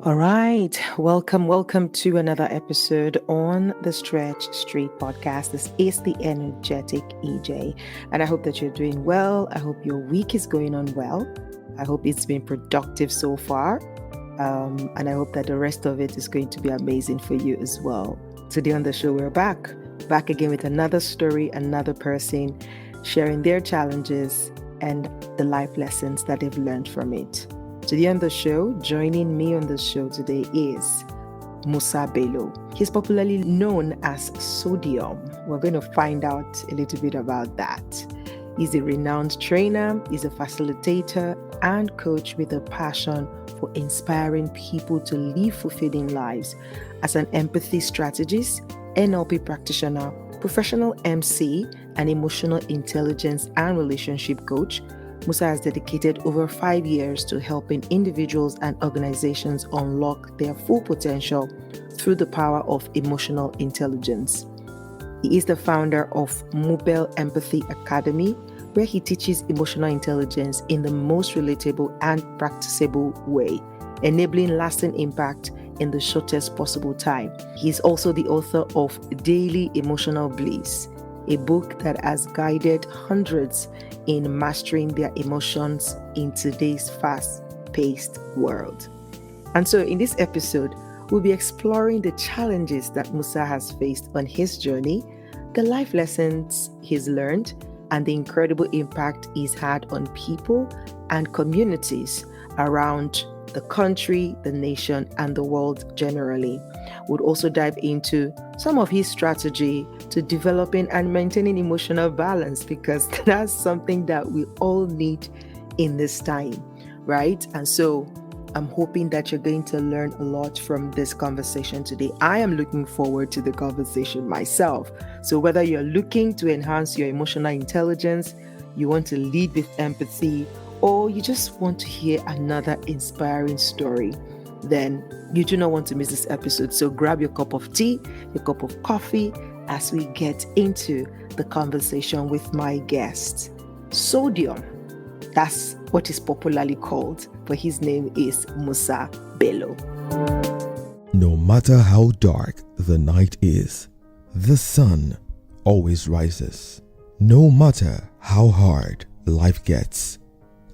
All right. Welcome to another episode on the Stretch Street podcast. This is the energetic EJ, and I hope that you're doing well. I hope your week is going on well. I hope it's been productive so far. And I hope that the rest of it is going to be amazing for you as well. Today on the show, we're back again with another story, another person sharing their challenges and the life lessons that they've learned from it. Today on the show, joining me on the show today is Musa Bello. He's popularly known as Sodium. We're going to find out a little bit about that. He's a renowned trainer, he's a facilitator and coach with a passion for inspiring people to live fulfilling lives. As an empathy strategist, NLP practitioner, professional MC, and emotional intelligence and relationship coach, Musa has dedicated over 5 years to helping individuals and organizations unlock their full potential through the power of emotional intelligence. He is the founder of Mubell Empathy Academy, where he teaches emotional intelligence in the most relatable and practicable way, enabling lasting impact in the shortest possible time. He is also the author of Daily Emotional Bliss, a book that has guided hundreds in mastering their emotions in today's fast-paced world. And so in this episode, we'll be exploring the challenges that Musa has faced on his journey, the life lessons he's learned, and the incredible impact he's had on people and communities around the country, the nation, and the world generally. We'll also dive into some of his strategy to developing and maintaining emotional balance, because that's something that we all need in this time, right? And so I'm hoping that you're going to learn a lot from this conversation today. I am looking forward to the conversation myself. So whether you're looking to enhance your emotional intelligence, you want to lead with empathy, or you just want to hear another inspiring story, then you do not want to miss this episode. So grab your cup of tea, your cup of coffee, as we get into the conversation with my guest, Sodium. That's what is popularly called, but his name is Musa Bello. No matter how dark the night is, the sun always rises. No matter how hard life gets,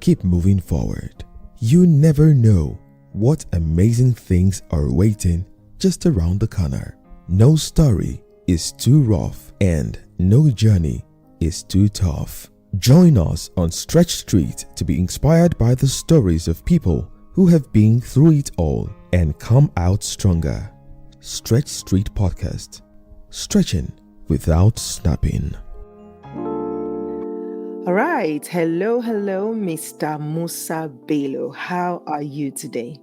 keep moving forward. You never know what amazing things are waiting just around the corner. No story is too rough and no journey is too tough. Join us on Stretch Street to be inspired by the stories of people who have been through it all and come out stronger. Stretch Street Podcast. Stretching without snapping. All right. Hello, Mr. Musa Bello. How are you today?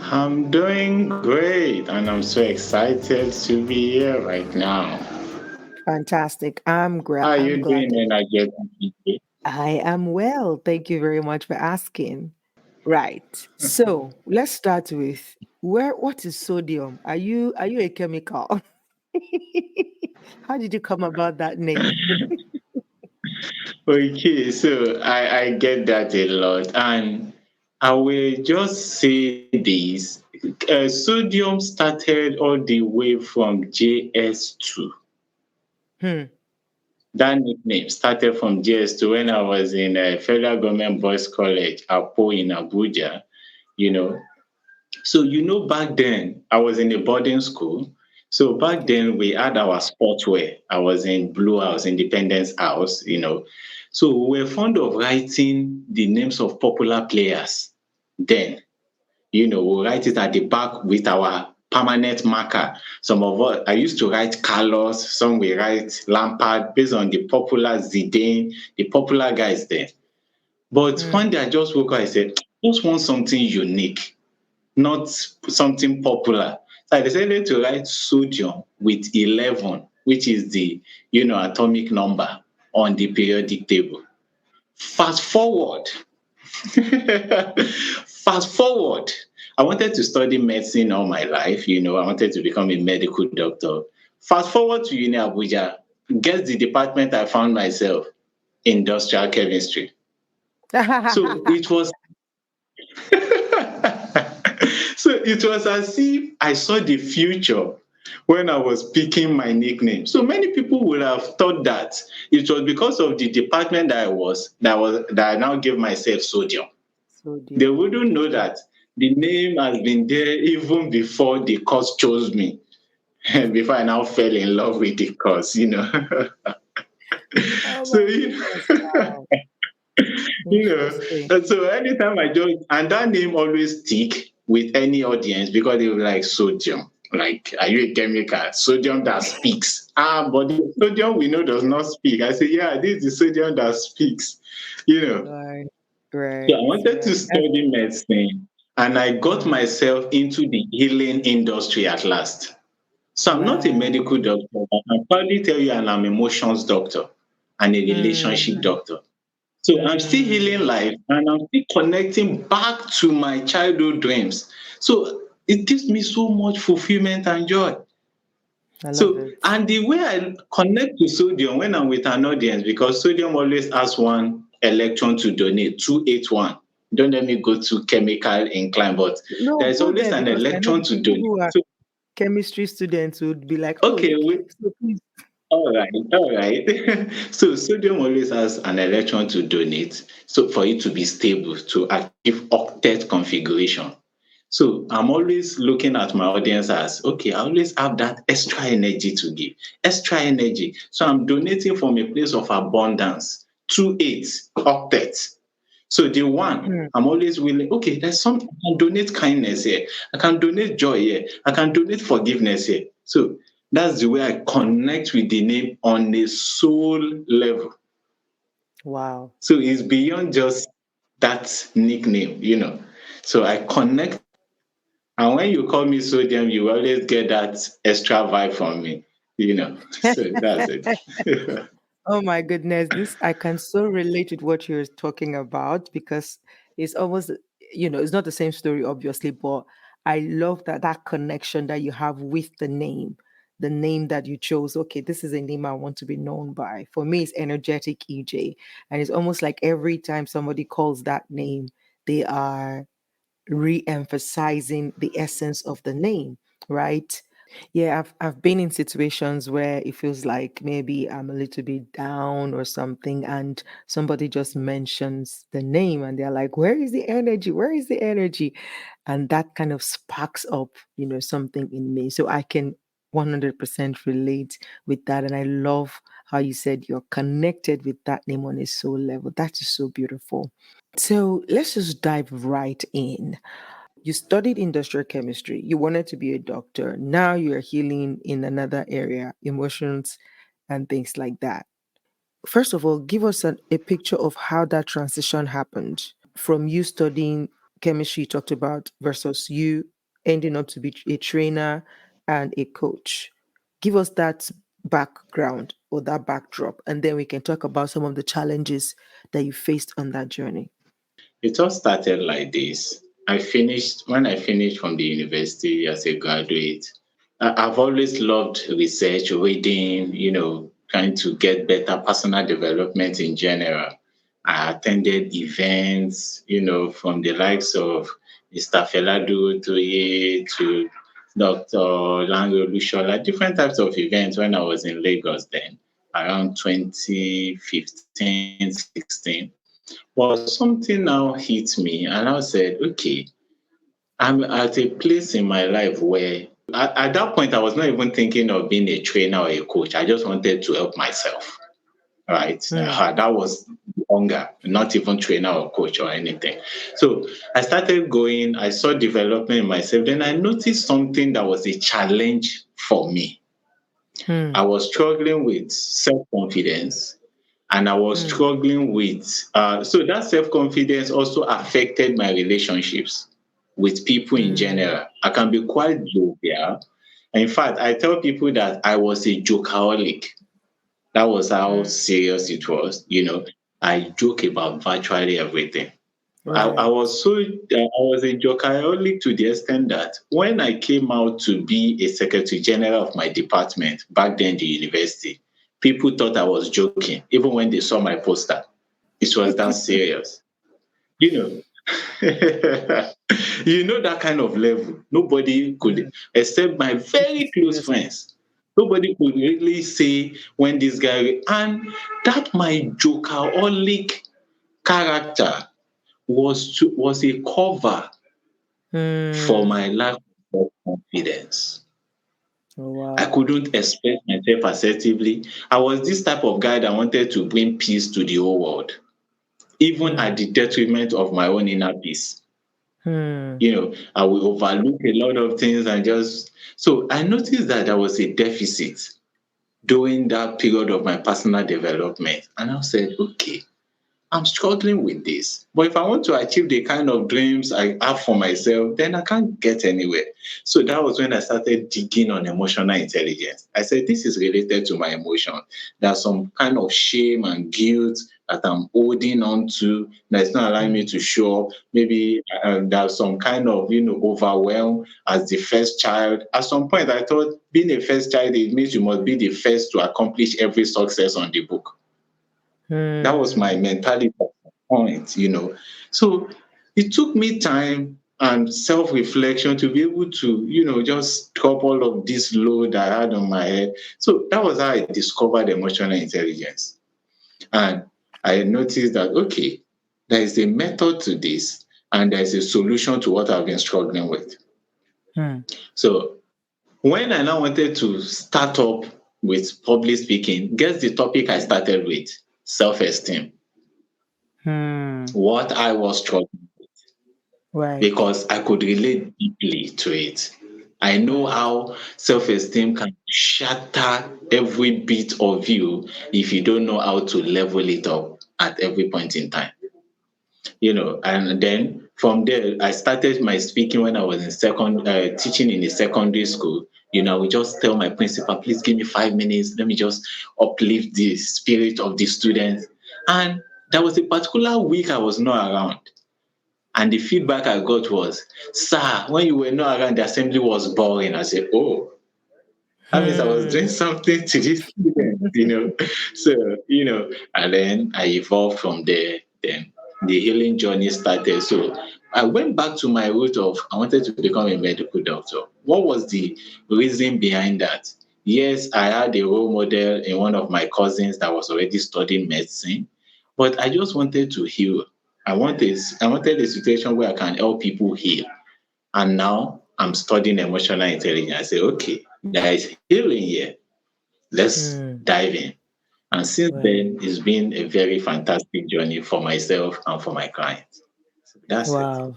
I'm doing great, and I'm so excited to be here right now. Fantastic. I'm How are you glad doing, that energetic? I am well. Thank you very much for asking. Right. So let's start with what is sodium? Are you a chemical? How did you come about that name? Okay, so I get that a lot, and I will just say this. Sodium started all the way from JS2. Hmm. That nickname started from JS2 when I was in a Federal Government Boys College, Apo in Abuja, you know. So, back then I was in a boarding school. So back then we had our sportswear. I was in Blue House, Independence House. So we were fond of writing the names of popular players then. We write it at the back with our permanent marker. Some of us, I used to write Carlos, some we write Lampard based on the popular Zidane, the popular guys there. But one day I just woke up, I said, I just want something unique, not something popular. So I decided to write sodium with 11, which is the, atomic number on the periodic table. Fast forward, I wanted to study medicine all my life. I wanted to become a medical doctor. Fast forward to Uni Abuja, guess the department I found myself, industrial chemistry. So it was So it was as if I saw the future when I was picking my nickname. So many people would have thought that it was because of the department that I now gave myself sodium. They Sodium. wouldn't know that the name has been there even before the course chose me, before I now fell in love with the course. Oh So my goodness. Wow. you know, Interesting. and so anytime I join, and that name always stick with any audience because they were like sodium. Like, are you a chemical? Sodium that speaks. But the sodium we know does not speak. I say, yeah, this is the sodium that speaks. You know. Right. So I Right. wanted to Right. study medicine and I got Mm. myself into the healing industry at last. So I'm not a medical Right. doctor, but I can proudly tell you I'm an emotions doctor and a relationship Mm. doctor. So I'm still Mm. healing life and I'm still connecting back to my childhood dreams. So it gives me so much fulfillment and joy. I love So, it. and the way I connect to sodium when I'm with an audience, because sodium always asks one electron to donate, 281. Don't let me go to chemical incline, but No, there's go always there an because I know electron to people donate. who are So, chemistry students would be like, oh, okay, okay, so please. all right, all right. So sodium always has an electron to donate, so for it to be stable, to achieve octet configuration. So I'm always looking at my audience as, okay, I always have that extra energy to give, extra energy. So I'm donating from a place of abundance, 2 8 octets. So the one, Hmm. I'm always willing, okay, there's something, I can donate kindness here. I can donate joy here. I can donate forgiveness here. So that's the way I connect with the name on a soul level. Wow. So it's beyond just that nickname. So I connect, and when you call me sodium, you always get that extra vibe from me. So that's it. Oh my goodness, this I can so relate with what you're talking about because it's almost, it's not the same story, obviously, but I love that connection that you have with the name that you chose. Okay, this is a name I want to be known by. For me, it's energetic EJ. And it's almost like every time somebody calls that name, they are re-emphasizing the essence of the name, right? Yeah, I've been in situations where it feels like maybe I'm a little bit down or something, and somebody just mentions the name and they're like, "Where is the energy? Where is the energy?" And that kind of sparks up, something in me. So I can 100% relate with that. And I love how you said you're connected with that name on a soul level. That is so beautiful. So let's just dive right in. You studied industrial chemistry. You wanted to be a doctor. Now you're healing in another area, emotions and things like that. First of all, give us a picture of how that transition happened from you studying chemistry, you talked about, versus you ending up to be a trainer and a coach. Give us that background or that backdrop, and then we can talk about some of the challenges that you faced on that journey. It all started like this. When I finished from the university as a graduate. I've always loved research, reading, trying to get better personal development in general. I attended events, from the likes of Mr. Feladu to Dr. Lango Lushola, different types of events when I was in Lagos then, around 2015, 16. But something now hit me, and I said, okay, I'm at a place in my life where at that point I was not even thinking of being a trainer or a coach. I just wanted to help myself. Right. Hmm. That was hunger, not even trainer or coach or anything. So I started going, I saw development in myself. Then I noticed something that was a challenge for me. I Hmm. was struggling with self-confidence and I was Hmm. struggling with so that self-confidence also affected my relationships with people in Hmm. general. I can be quite jovial. In fact, I tell people that I was a jokeaholic. That was how Hmm. serious it was. I joke about virtually everything. I Right. was I was a jokeaholic to the extent that when I came out to be a secretary general of my department back then, the university, people thought I was joking, even when they saw my poster. It was that serious, you know. You know that kind of level. Nobody could, Mm. except my Take it very close seriously. friends. Nobody could really say when this guy, and that my jokerholic character was a cover for Mm. my lack of confidence. Oh, I wow. couldn't express myself assertively. I was this type of guy that wanted to bring peace to the whole world, even at Mm. the detriment of my own inner peace. Mm. I will overlook a lot of things and just. So I noticed that there was a deficit during that period of my personal development. And I said, okay, I'm struggling with this. But if I want to achieve the kind of dreams I have for myself, then I can't get anywhere. So that was when I started digging on emotional intelligence. I said, this is related to my emotion. There's some kind of shame and guilt that I'm holding on to that's not allowing me Mm. to show up. Maybe there's some kind of, overwhelm as the first child. At some point, I thought being a first child, it means you must be the first to accomplish every success on the book. That was my Mm. mentality at that point. So it took me time and self-reflection to be able to, just drop all of this load I had on my head. So that was how I discovered emotional intelligence. And I noticed that, okay, there is a method to this and there's a solution to what I've been struggling with. Mm. So when I now wanted to start up with public speaking, guess the topic I started with? Self-esteem. Mm. What I was struggling Right. because I could relate deeply to it. I know Right. how self esteem can shatter every bit of you if you don't know how to level it up at every point in time. And then from there, I started my speaking when I was in teaching in a secondary school. I would just tell my principal, please give me 5 minutes. Let me just uplift the spirit of the students. And there was a particular week I was not around. And the feedback I got was, sir, when you were not around, the assembly was boring. I said, oh, that means I was doing Mm. something to this student. So, and then I evolved from there. Then the healing journey started. So I went back to my root of I wanted to become a medical doctor. What was the reason behind that? Yes, I had a role model in one of my cousins that was already studying medicine, but I just wanted to heal. I wanted a situation where I can help people heal. And now I'm studying emotional intelligence. I say, okay, there is healing here. Let's Mm. dive in. And since Right. then, it's been a very fantastic journey for myself and for my clients. So that's it. Wow.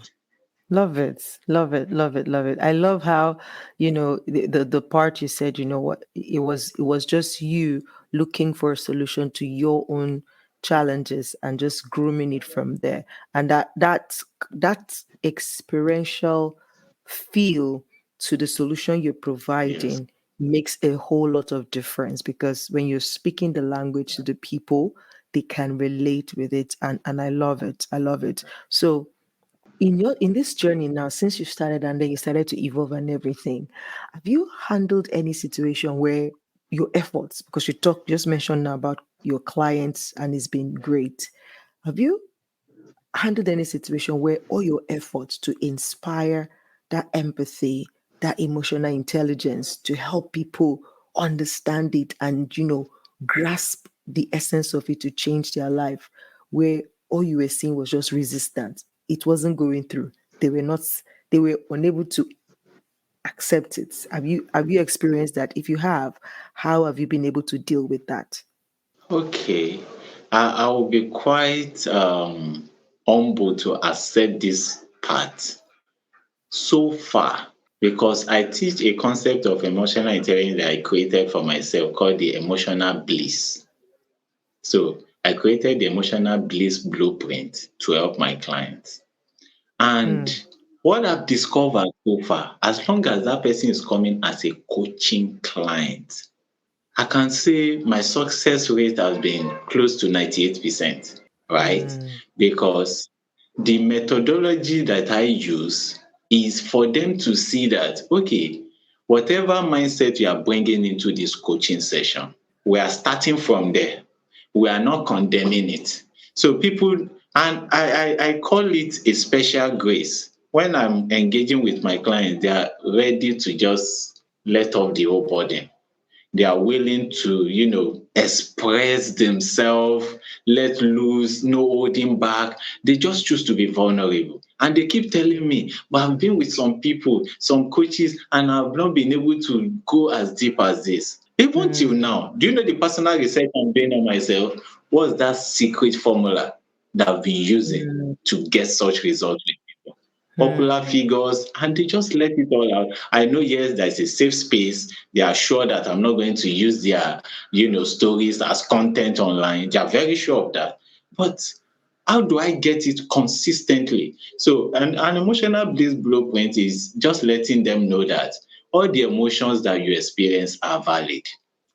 Love it. Love it. Love it. Love it. I love how, the part you said, what it was just you looking for a solution to your own challenges and just grooming it from there. And that experiential feel to the solution you're Yes. providing makes a whole lot of difference, because when you're speaking the language to the people, they can relate with it. And I love it. I love it. So in this journey now, since you started and then you started to evolve and everything, have you handled any situation where your efforts, because just mentioned now about your clients and it's been great, have you handled any situation where all your efforts to inspire that empathy, that emotional intelligence to help people understand it and, grasp the essence of it to change their life, where all you were seeing was just resistance? It wasn't going through. They were not, they were unable to accept it. Have you experienced that? If you have, how have you been able to deal with that? Okay. I will be quite humble to accept this part so far because I teach a concept of emotional intelligence that I created for myself called the emotional bliss. So I created the emotional bliss blueprint to help my clients. And Hmm. what I've discovered so far, as long as that person is coming as a coaching client, I can say my success rate has been close to 98%, right? Hmm. Because the methodology that I use is for them to see that, okay, whatever mindset you are bringing into this coaching session, we are starting from there. We are not condemning it. So people, and I call it a special grace. when I'm engaging with my clients, they are ready to just let off the whole burden. They are willing to, express themselves, let loose, no holding back. They just choose to be vulnerable. And they keep telling me, but I've been with some people, some coaches, and I've not been able to go as deep as this. Even till Mm, now, do you know the personal research I'm doing on myself? What's that secret formula that I've been using mm, to get such results with people? Popular mm, figures, and they just let it all out. I know, yes, there's a safe space. They are sure that I'm not going to use their, stories as content online. They are very sure of that. But how do I get it consistently? So, an emotional bliss blueprint is just letting them know that all the emotions that you experience are valid.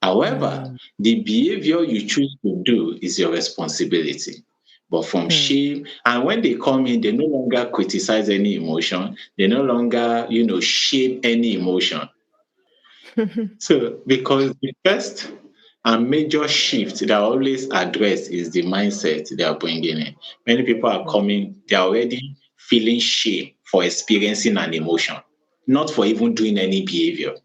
However, mm, the behavior you choose to do is your responsibility. But from mm. shame, and when they come in, they no longer criticize any emotion, they no longer, shape any emotion. So, because the first and major shift that I always address is the mindset they are bringing in. Many people are coming, they're already feeling shame for experiencing an emotion, not for even doing any behavior.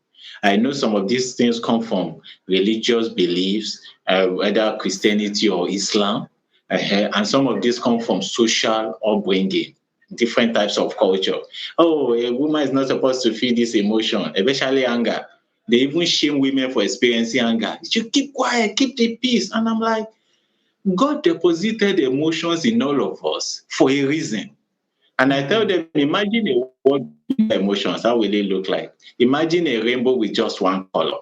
I know some of these things come from religious beliefs, whether Christianity or Islam, and some of these come from social upbringing, different types of culture. Oh, a woman is not supposed to feel this emotion, especially anger. They even shame women for experiencing anger. You should keep quiet, keep the peace. And I'm like, God deposited emotions in all of us for a reason. And I tell them, imagine a world with emotions. How will it look like? Imagine a rainbow with just one color.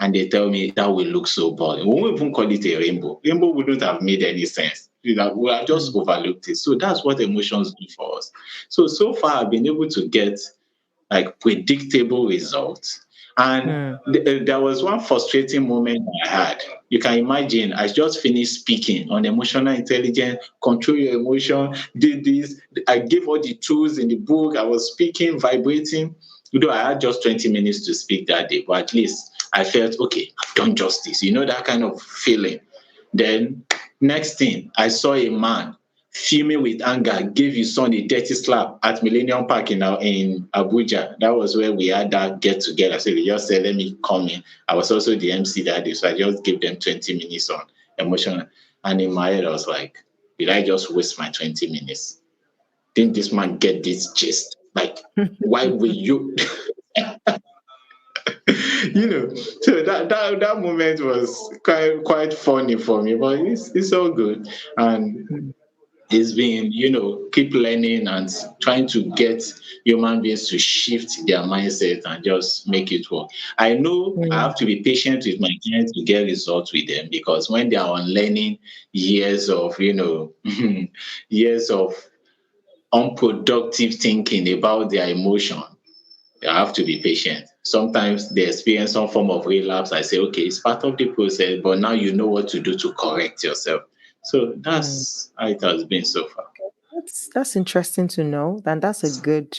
And they tell me that will look so boring. We won't even call it a rainbow. Rainbow wouldn't have made any sense. We have just Mm, overlooked it. So that's what emotions do for us. So far, I've been able to get like predictable results. And mm, there was one frustrating moment I had. You can imagine, I just finished speaking on emotional intelligence, control your emotion, did this. I gave all the tools in the book. I was speaking, vibrating. Though I had just 20 minutes to speak that day, but at least I felt, okay, I've done justice. You know, that kind of feeling. Then, next thing, I saw a man fuming with anger, gave his son a dirty slap at Millennium Park in Abuja. That was where we had that get together. So they just said, let me come in. I was also the MC that day, so I just gave them 20 minutes on emotional. And in my head, I was like, did I just waste my 20 minutes? Didn't this man get this gist? Like, why were you? So that moment was quite funny for me, but it's all good. And mm, it's been, keep learning and trying to get human beings to shift their mindset and just make it work. I know I mm, have to be patient with my clients to get results with them, because when they are unlearning years of, years of unproductive thinking about their emotion, I have to be patient. Sometimes they experience some form of relapse. I say, okay, it's part of the process, but now you know what to do to correct yourself. So mm. that's how it has been so far. That's interesting to know, and that's a good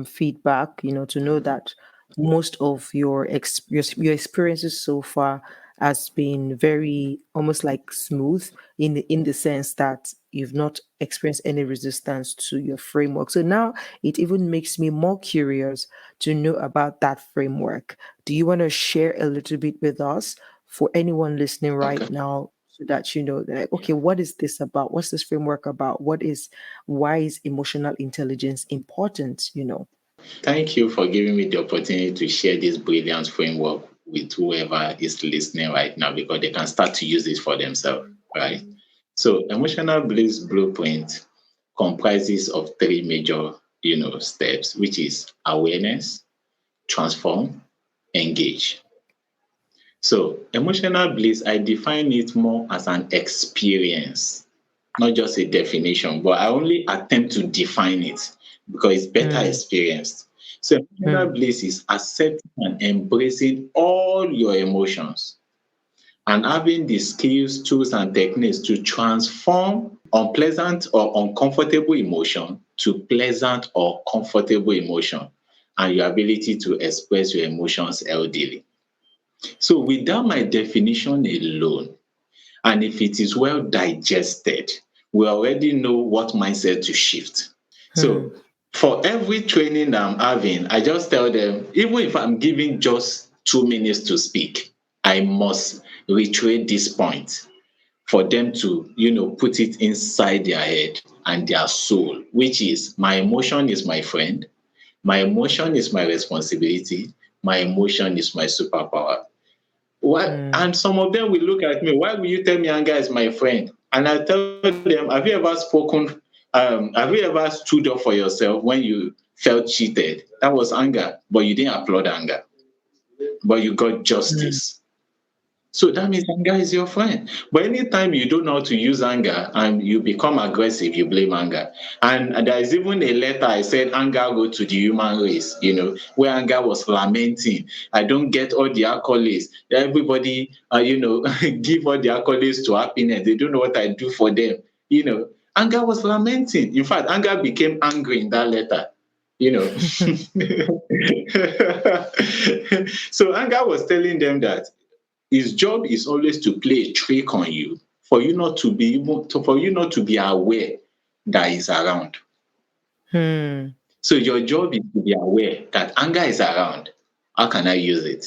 feedback. To know that most of your experiences so far has been very almost like smooth in the sense that you've not experienced any resistance to your framework. So now it even makes me more curious to know about that framework. Do you want to share a little bit with us for anyone listening right Okay. now? So that that, okay, what is this about? What's this framework about? Why is emotional intelligence important? Thank you for giving me the opportunity to share this brilliant framework with whoever is listening right now, because they can start to use it for themselves, right? So, emotional bliss blueprint comprises of three major, steps, which is awareness, transform, engage. So, emotional bliss, I define it more as an experience, not just a definition, but I only attempt to define it because it's better Mm, experienced. So, emotional mm, bliss is accepting and embracing all your emotions and having the skills, tools, and techniques to transform unpleasant or uncomfortable emotion to pleasant or comfortable emotion, and your ability to express your emotions healthily. So, without my definition alone, and if it is well digested, we already know what mindset to shift. mm, So, For every training that I'm having, I just tell them, even if I'm giving just 2 minutes to speak, I must reiterate this point for them to, put it inside their head and their soul, which is my emotion is my friend, my emotion is my responsibility, my emotion is my superpower. What? And some of them will look at me, why will you tell me anger is my friend? And I tell them, have you ever stood up for yourself when you felt cheated? That was anger, but you didn't applaud anger, but you got justice. So that means anger is your friend. But anytime you don't know how to use anger and you become aggressive, you blame anger. And there is even a letter I said, anger go to the human race, where anger was lamenting. I don't get all the accolades. Everybody, give all the accolades to happiness. They don't know what I do for them. Anger was lamenting. In fact, anger became angry in that letter. So anger was telling them that his job is always to play a trick on you for you not to be aware that he's around. So your job is to be aware that anger is around. How can I use it?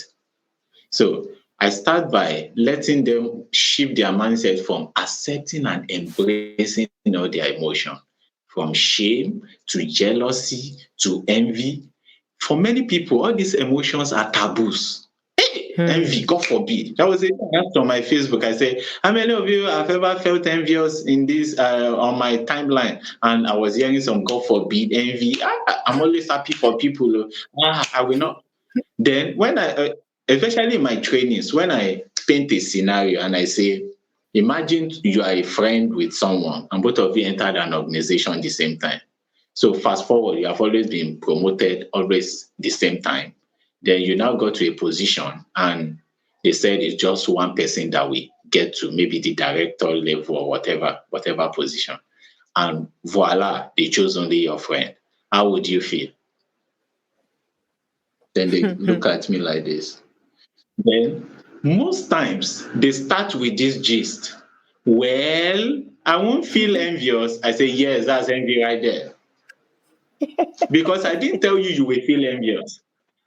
So I start by letting them shift their mindset from accepting and embracing all their emotion, from shame to jealousy to envy. For many people, all these emotions are taboos. Envy, God forbid. That was it. On my Facebook, I said, how many of you have ever felt envious in this on my timeline? And I was hearing some God forbid envy. I'm always happy for people. I will not. Then when especially in my trainings, when I paint a scenario and I say, imagine you are a friend with someone and both of you entered an organization at the same time. So fast forward, you have always been promoted always the same time. Then you now got to a position and they said it's just one person that we get to maybe the director level or whatever position. And voila, they chose only your friend. How would you feel? Then they look at me like this. Then most times they start with this gist. Well, I won't feel envious. I say, yes, that's envy right there. Because I didn't tell you will feel envious.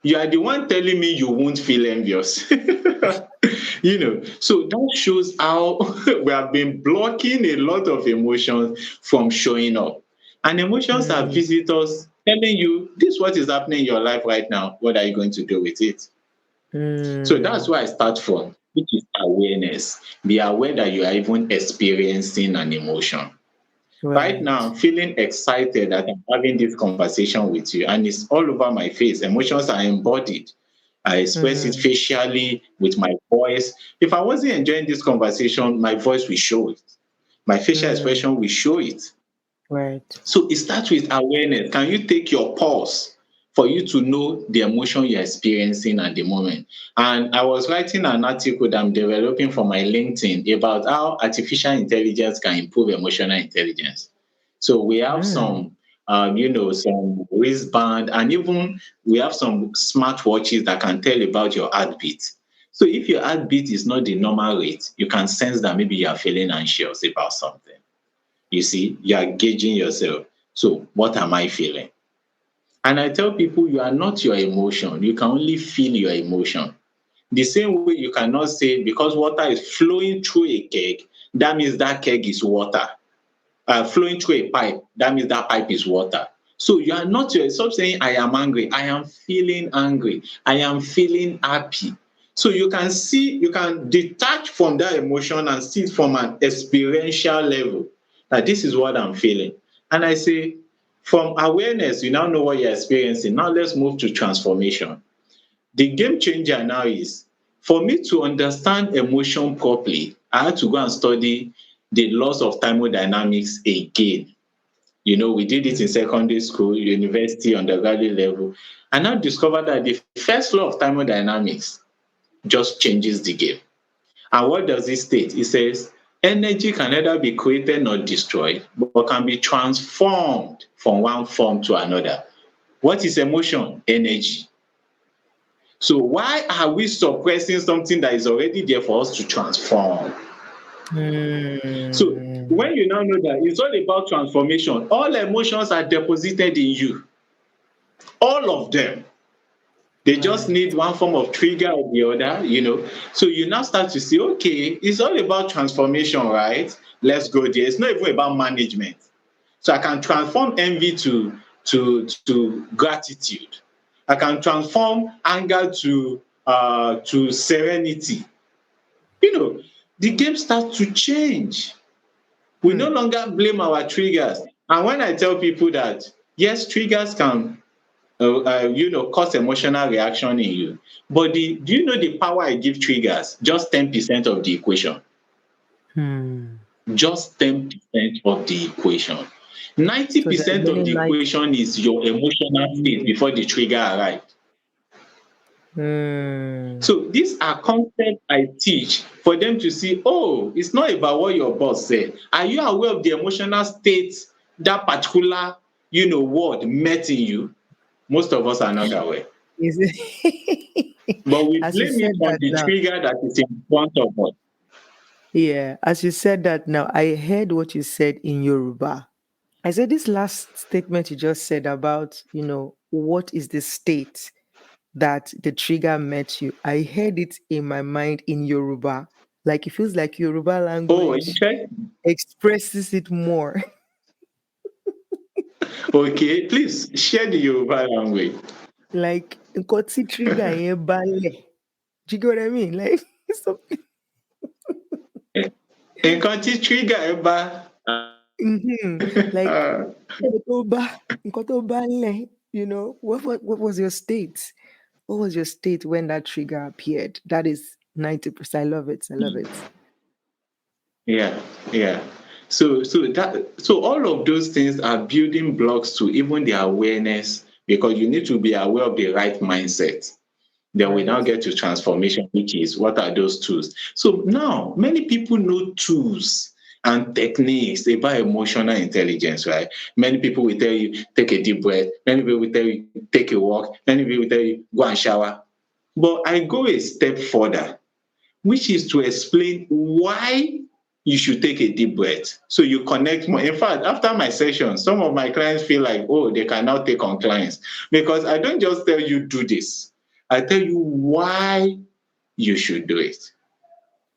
You are the one telling me you won't feel envious. So that shows how we have been blocking a lot of emotions from showing up. And emotions are visitors telling you, this is what is happening in your life right now. What are you going to do with it? So that's where I start from, which is awareness. Be aware that you are even experiencing an emotion. Right now, I'm feeling excited that I'm having this conversation with you, and it's all over my face. Emotions are embodied. I express it facially with my voice. If I wasn't enjoying this conversation, my voice will show it. My facial expression will show it. Right. So it starts with awareness. Can you take your pause for you to know the emotion you're experiencing at the moment? And I was writing an article that I'm developing for my LinkedIn about how artificial intelligence can improve emotional intelligence. So we have some wristband, and even we have some smartwatches that can tell about your heartbeat. So if your heartbeat is not the normal rate, you can sense that maybe you are feeling anxious about something. You see, you are gauging yourself. So what am I feeling? And I tell people you are not your emotion. You can only feel your emotion. The same way you cannot say because water is flowing through a keg, that means that keg is water. Flowing through a pipe, that means that pipe is water. So you are not your, stop saying I am angry. I am feeling angry. I am feeling happy. So you can detach from that emotion and see it from an experiential level. That this is what I'm feeling. And I say, from awareness, you now know what you're experiencing. Now let's move to transformation. The game changer now is, for me to understand emotion properly, I had to go and study the laws of thermodynamics again. We did it in secondary school, university, undergraduate level. And now discovered that the first law of thermodynamics just changes the game. And what does it state? It says, energy can neither be created nor destroyed, but can be transformed from one form to another. What is emotion? Energy. So why are we suppressing something that is already there for us to transform? So when you now know that it's all about transformation, all emotions are deposited in you, all of them. They just Right. need one form of trigger or the other. So you now start to see, okay, it's all about transformation, right? Let's go there. It's not even about management. So I can transform envy to gratitude. I can transform anger to serenity. The game starts to change. We Hmm. no longer blame our triggers. And when I tell people that, yes, triggers can cause emotional reaction in you. But do you know the power I give triggers? Just 10% of the equation. Hmm. Just 10% of the equation. So the 90% of remaining the 90. equation is your emotional state Yeah. before the trigger arrives. Hmm. So these are concepts I teach for them to see, oh, it's not about what your boss said. Are you aware of the emotional state that particular, word met in you? Most of us are not aware. Is it? But we As you blame it said on that the now. trigger that is in front of us. Yeah, as you said that now, I heard what you said in Yoruba. I said this last statement you just said about, what is the state that the trigger met you? I heard it in my mind in Yoruba. Like it feels like Yoruba Oh, language interesting. expresses it more. Okay, please share the Yoruba language. Like nǹkan tí trigger yẹn bá lẹ̀. Do you get what I mean? Like something. Nǹkan tí trigger ẹ bá Mhm. Like nǹkan tó bá lẹ̀, what was your state? What was your state when that trigger appeared? That is 90%. I love it. I love it. yeah, yeah. So all of those things are building blocks to even the awareness, because you need to be aware of the right mindset. Then we now Right. get to transformation, which is what are those tools? So now many people know tools and techniques about emotional intelligence, right? Many people will tell you, take a deep breath. Many people will tell you, take a walk. Many people will tell you, go and shower. But I go a step further, which is to explain why you should take a deep breath. So you connect more. In fact, after my session, some of my clients feel like, oh, they can now take on clients, because I don't just tell you do this. I tell you why you should do it.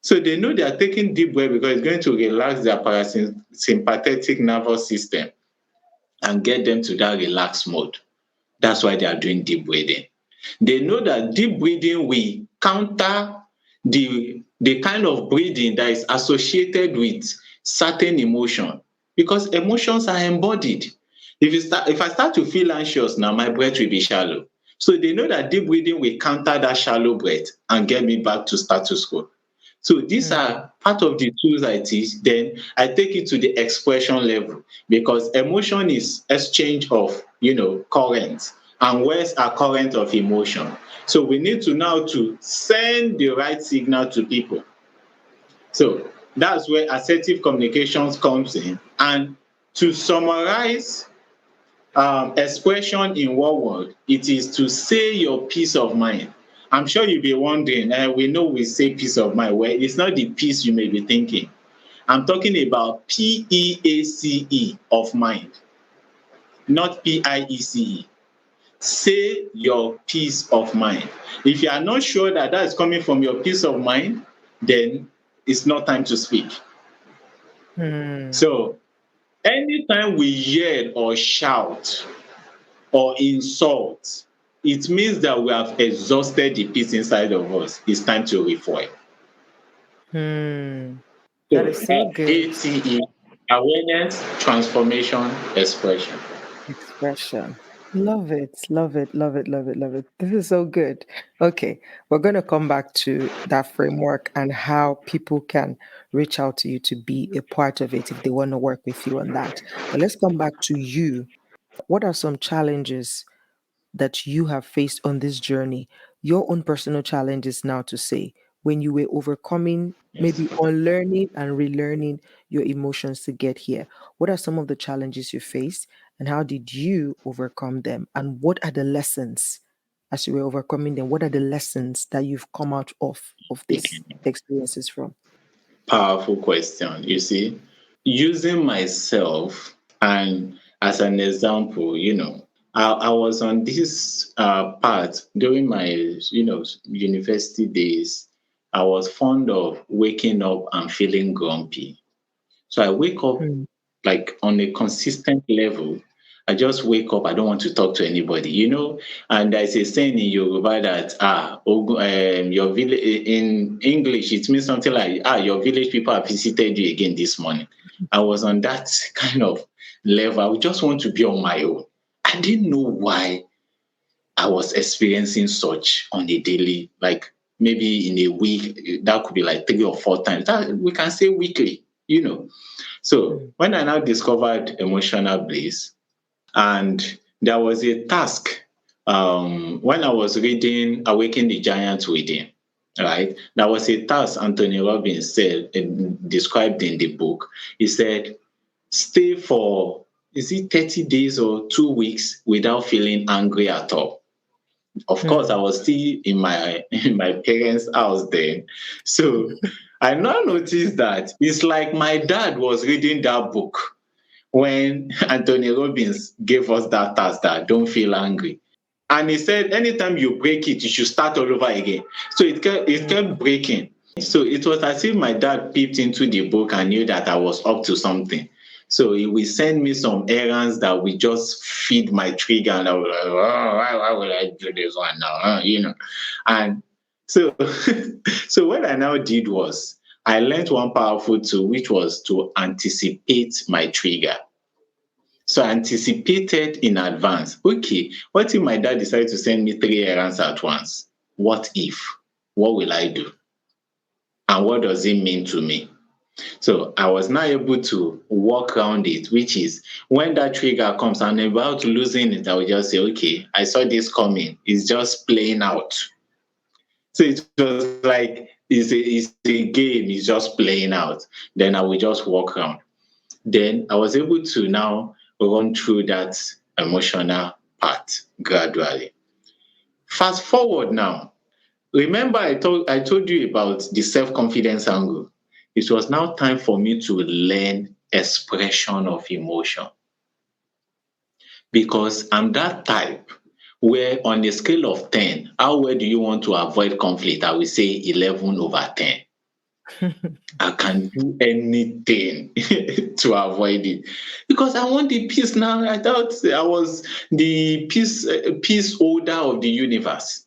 So they know they are taking deep breath because it's going to relax their parasympathetic nervous system and get them to that relaxed mode. That's why they are doing deep breathing. They know that deep breathing will counter the kind of breathing that is associated with certain emotion, because emotions are embodied. If I start to feel anxious now, my breath will be shallow. So they know that deep breathing will counter that shallow breath and get me back to status quo. So these Mm. are part of the tools I teach. Then I take it to the expression level, because emotion is exchange of currents, and words are current of emotion. So we need to now to send the right signal to people. So that's where assertive communications comes in. And to summarize expression in one word, it is to say your peace of mind. I'm sure you'll be wondering, we know we say peace of mind. Well, it's not the peace you may be thinking. I'm talking about PEACE of mind, not PIECE. Say your peace of mind. If you are not sure that that is coming from your peace of mind, then it's not time to speak. Hmm. So anytime we yell or shout or insult, it means that we have exhausted the peace inside of us. It's time to refuel. Hmm. That So is so good. ATE, awareness, transformation, expression. Expression. Love it. Love it. Love it. Love it. Love it. This is so good. Okay. We're going to come back to that framework and how people can reach out to you to be a part of it if they want to work with you on that. But let's come back to you. What are some challenges that you have faced on this journey, your own personal challenges now to say, when you were overcoming, Yes. maybe unlearning and relearning your emotions to get here? What are some of the challenges you faced and how did you overcome them? And what are the lessons as you were overcoming them? What are the lessons that you've come out of these Okay. experiences from? Powerful question. You see, using myself and as an example, I was on this part during my, university days. I was fond of waking up and feeling grumpy. So I wake up Mm. like on a consistent level. I just wake up. I don't want to talk to anybody. And there's a saying in Yoruba that your village in English it means something like your village people have visited you again this morning. I was on that kind of level. I would just want to be on my own. I didn't know why I was experiencing such on a daily, like maybe in a week, that could be like 3 or 4 times. That we can say weekly. So Mm. when I now discovered emotional bliss, and there was a task when I was reading Awaken the Giant Within, right? There was a task Anthony Robbins said described in the book. He said, stay for is it 30 days or 2 weeks without feeling angry at all. Of course, I Mm. was still in my in my parents' house then. So I now noticed that it's like my dad was reading that book when Anthony Robbins gave us that task that don't feel angry. And he said, anytime you break it, you should start all over again. So it kept breaking. So it was as if my dad peeped into the book and knew that I was up to something. So he will send me some errands that will just feed my trigger, and I was like, oh, why will I do this one now? And so, so what I now did was I learned one powerful tool, which was to anticipate my trigger. So I anticipated in advance. Okay, what if my dad decided to send me 3 errands at once? What if? What will I do? And what does it mean to me? So I was now able to walk around it, which is when that trigger comes and I'm about losing it, I will just say, okay, I saw this coming. It's just playing out. So it was like it's a game, it's just playing out. Then I will just walk around. Then I was able to now run through that emotional part gradually. Fast forward now. Remember, I told you about the self-confidence angle. It was now time for me to learn expression of emotion because I'm that type where on a scale of 10, how well do you want to avoid conflict? I will say 11 over 10. I can do anything to avoid it because I want the peace now. I thought I was the peace holder of the universe.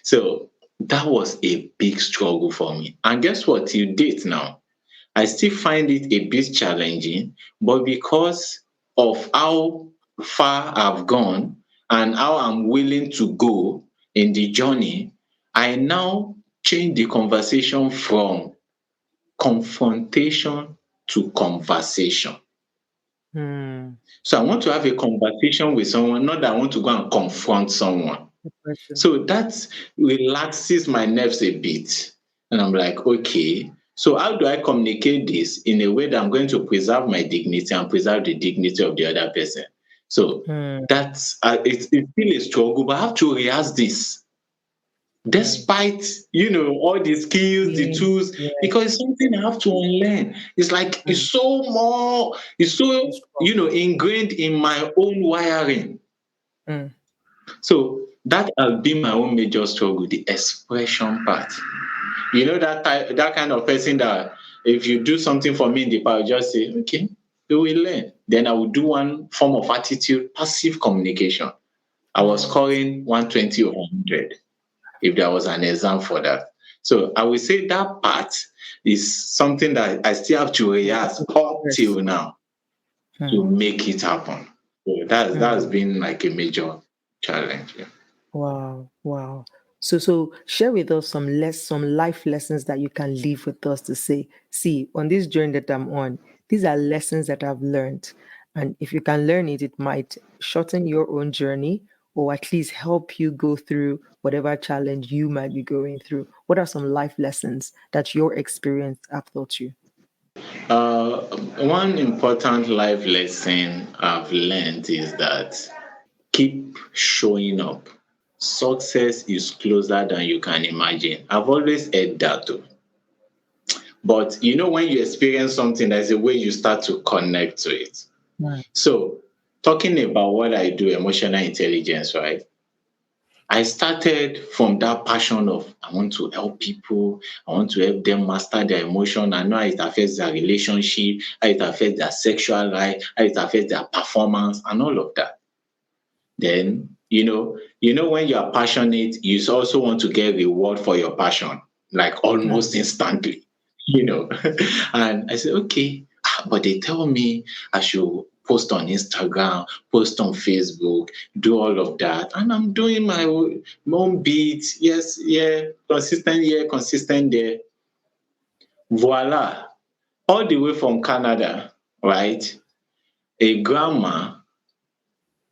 So that was a big struggle for me. And guess what? Till date now, I still find it a bit challenging, but because of how far I've gone and how I'm willing to go in the journey, I now change the conversation from confrontation to conversation. Mm. So I want to have a conversation with someone, not that I want to go and confront someone. Depression. So that relaxes my nerves a bit. And I'm like, okay, so how do I communicate this in a way that I'm going to preserve my dignity and preserve the dignity of the other person? So Mm. that's it's still a struggle, but I have to rehearse this Right. despite all the skills, the Being, tools, yeah, because it's something I have to unlearn. It's like mm, it's so so strong. ingrained in my own wiring. Mm. So that has been my own major struggle, the expression part. That kind of person that if you do something for me in the past, just say, okay, you will learn. Then I will do one form of attitude, passive communication. I was Mm. scoring 120 or 100 if there was an exam for that. So I would say that part is something that I still have to rehearse up Yes. till now to Mm. make it happen. So that's Mm. been like a major challenge. Yeah. Wow. Wow. So share with us some life lessons that you can leave with us to say, see, on this journey that I'm on, these are lessons that I've learned. And if you can learn it, it might shorten your own journey or at least help you go through whatever challenge you might be going through. What are some life lessons that your experience have taught you? Uh, One important life lesson I've learned is that keep showing up. Success is closer than you can imagine. I've always heard that too. But you know, when you experience something, there's a way you start to connect to it. Right. So, talking about what I do, emotional intelligence, right? I started from that passion of I want to help people, I want to help them master their emotion. I know how it affects their relationship, how it affects their sexual life, how it affects their performance, and all of that. Then, when you are passionate, you also want to get reward for your passion, like Right. almost instantly, you know. And I said, okay, but they tell me I should post on Instagram, post on Facebook, do all of that. And I'm doing my own beats. Yes, yeah, consistent here, consistent there. Voila. All the way from Canada, right? A grandma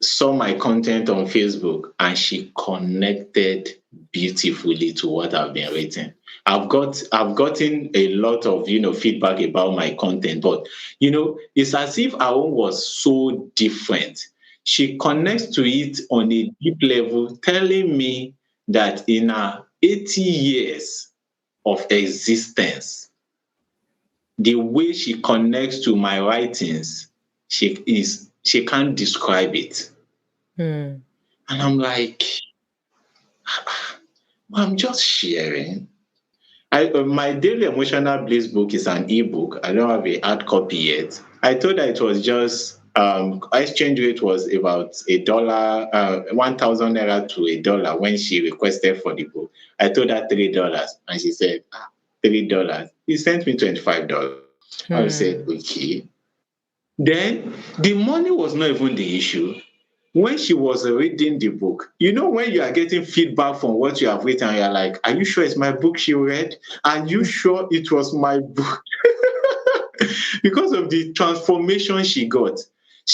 saw my content on Facebook and she connected beautifully to what I've been writing. I've gotten a lot of feedback about my content, but it's as if our own was so different. She connects to it on a deep level, telling me that in her 80 years of existence, the way she connects to my writings, she can't describe it. Hmm. And I'm like, I'm just sharing. My Daily Emotional Bliss book is an ebook. I don't have a hard copy yet. I thought that it was just exchange rate was about $1, 1,000 naira to $1 when she requested for the book. I told her $3, and she said, $3. He sent me $25. I said, Hmm. okay. Then the money was not even the issue. When she was reading the book, when you are getting feedback from what you have written, you're like, are you sure it's my book she read? Are you sure it was my book? Because of the transformation she got.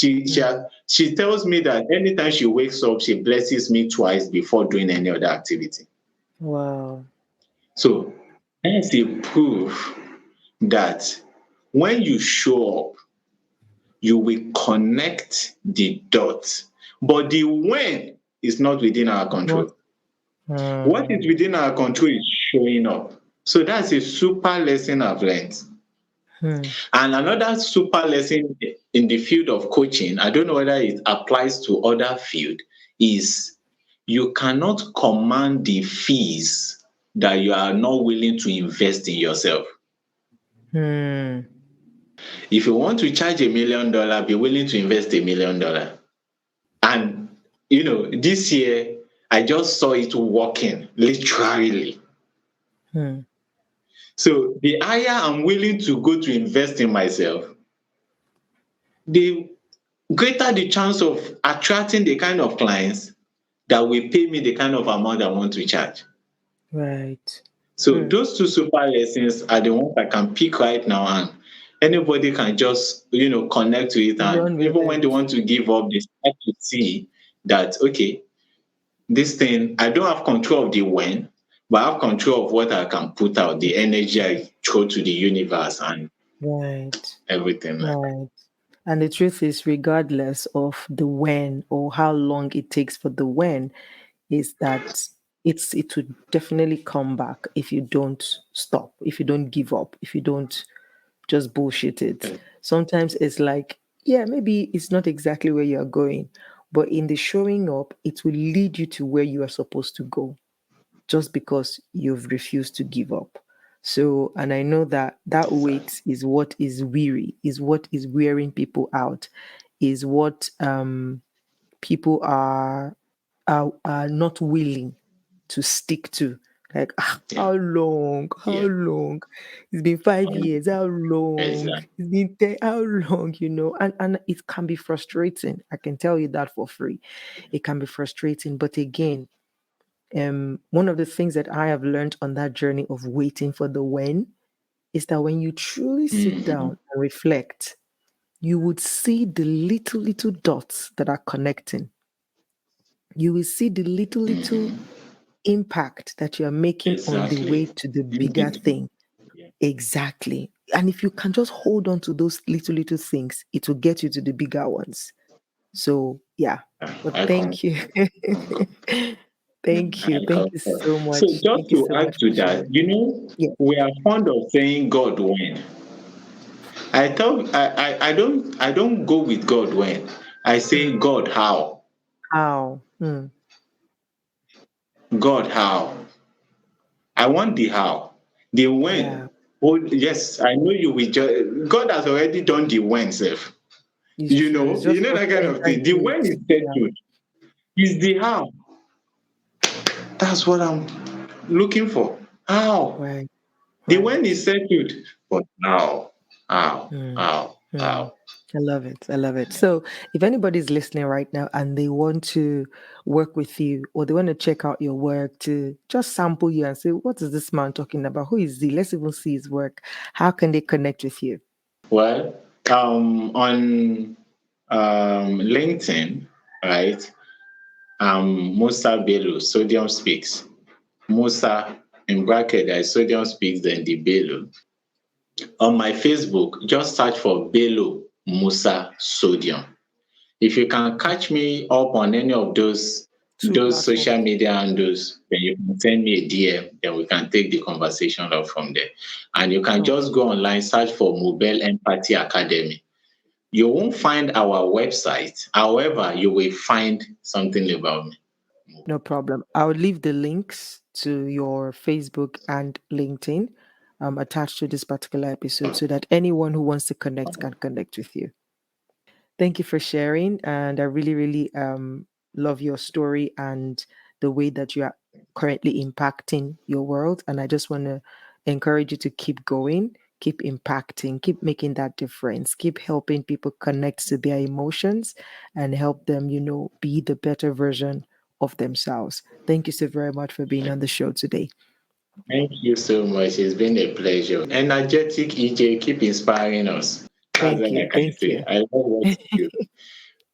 Hmm. She tells me that anytime she wakes up, she blesses me twice before doing any other activity. Wow. So that's a proof that when you show up, you will connect the dots. But the when is not within our What? control. What Hmm. is within our control is showing up. So that's a super lesson I've learned. Hmm. And another super lesson in the field of coaching, I don't know whether it applies to other field, is you cannot command the fees that you are not willing to invest in yourself. Hmm. If you want to charge $1 million, be willing to invest $1 million. And this year I just saw it working literally. Hmm. So the higher I'm willing to go to invest in myself, the greater the chance of attracting the kind of clients that will pay me the kind of amount I want to charge. Right. So Hmm. those two super lessons are the ones I can pick right now, and anybody can just connect to it. And Run with even when they it. want to give up, they start to see that okay, this thing, I don't have control of the when, but I have control of what I can put out, the energy I throw to the universe and Right. everything like that. Right. And the truth is, regardless of the when or how long it takes for the when, is that it would definitely come back if you don't stop, if you don't give up, if you don't just bullshit it. Sometimes it's like, yeah, maybe it's not exactly where you're going, but in the showing up, it will lead you to where you are supposed to go just because you've refused to give up. So, and I know that that Exactly. weight is what is weary, is what is wearing people out, is what people are not willing to stick to. Like, Yeah. how long? How Yeah. long? It's been 5 years. How long? Exactly. It's been 10. How long? And it can be frustrating. I can tell you that for free. It can be frustrating. But again, one of the things that I have learned on that journey of waiting for the when is that when you truly sit Mhm. down and reflect, you would see the little dots that are connecting. You will see the little Mhm. impact that you are making on the way Exactly. to the In bigger between. thing. Yeah. Exactly. And if you can just hold on to those little things, it will get you to the bigger ones. So, yeah. But I thank you. concur. Thank you. Thank you so So much. just Thank you to so add much to for that, sharing. Yeah. we are fond of saying God when. I don't go with God when. I say Mm. God how. How? Mm. God how. I want the how. The Yeah. when. Oh yes, I know you will just God has already done the when self. It's true. It's You just know us that to kind of enter thing. The into when it. is Yeah. settled. Is the how. That's what I'm looking for. How? Right. The when Right. is settled. But how? How? Mm. How? Mm. How? I love it. I love it. So, if anybody's listening right now and they want to work with you or they want to check out your work to just sample you and say, what is this man talking about? Who is he? Let's even see his work. How can they connect with you? Well, on LinkedIn, right? Musa Bello, Sodium Speaks. Musa in bracket, there is Sodium Speaks, then the Bello. On my Facebook, just search for Bello Musa Sodium. If you can catch me up on any of Two those social platforms. media handles, then you can send me a DM, then we can take the conversation up from there. And you can just Okay. go online, search for Mubell Empathy Academy. You won't find our website. However, you will find something about me. No problem. I'll leave the links to your Facebook and LinkedIn attached to this particular episode so that anyone who wants to connect can connect with you. Thank you for sharing. And I really, really love your story and the way that you are currently impacting your world. And I just want to encourage you to keep going, keep impacting, keep making that difference, keep helping people connect to their emotions and help them, be the better version of themselves. Thank you so very much for being on the show today. Thank you so much. It's been a pleasure. Energetic EJ, keep inspiring us. That's Thank all I you. can Thank say. you. I love what you do.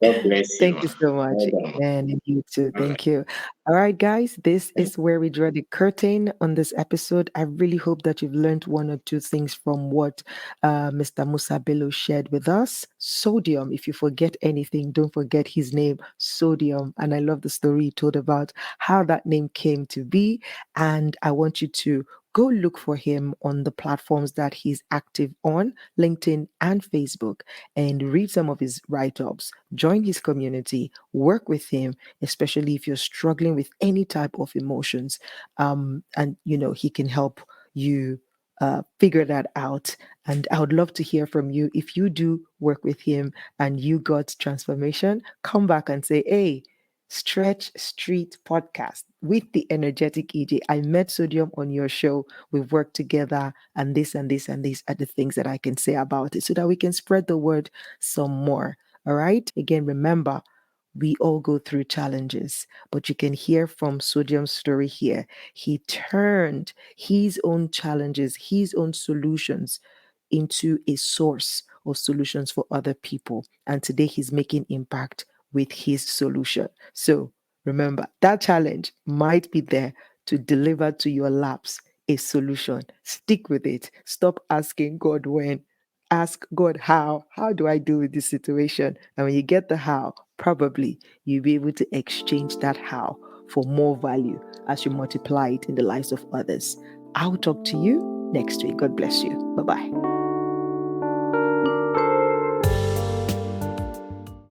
God bless you. Thank you so much. Well done. And you too. All right. Thank you. All right, guys, this is where we draw the curtain on this episode. I really hope that you've learned one or two things from what Mr. Musa Bello shared with us. Sodium, if you forget anything, don't forget his name, Sodium. And I love the story he told about how that name came to be. And I want you to go look for him on the platforms that he's active on, LinkedIn and Facebook, and read some of his write ups. Join his community, work with him, especially if you're struggling with any type of emotions. And, he can help you figure that out. And I would love to hear from you. If you do work with him and you got transformation, come back and say, hey, Stretch Street podcast with the energetic EJ. I met Sodium on your show. We've worked together, and this and this and these are the things that I can say about it so that we can spread the word some more. All right. Again, remember, we all go through challenges, but you can hear from Sodium's story here. He turned his own challenges, his own solutions into a source of solutions for other people. And today he's making impact with his solution. So remember, that challenge might be there to deliver to your laps a solution. Stick with it. Stop asking God when. Ask God how. How do I deal with this situation? And when you get the how, probably you'll be able to exchange that how for more value as you multiply it in the lives of others. I'll talk to you next week. God bless you. Bye bye.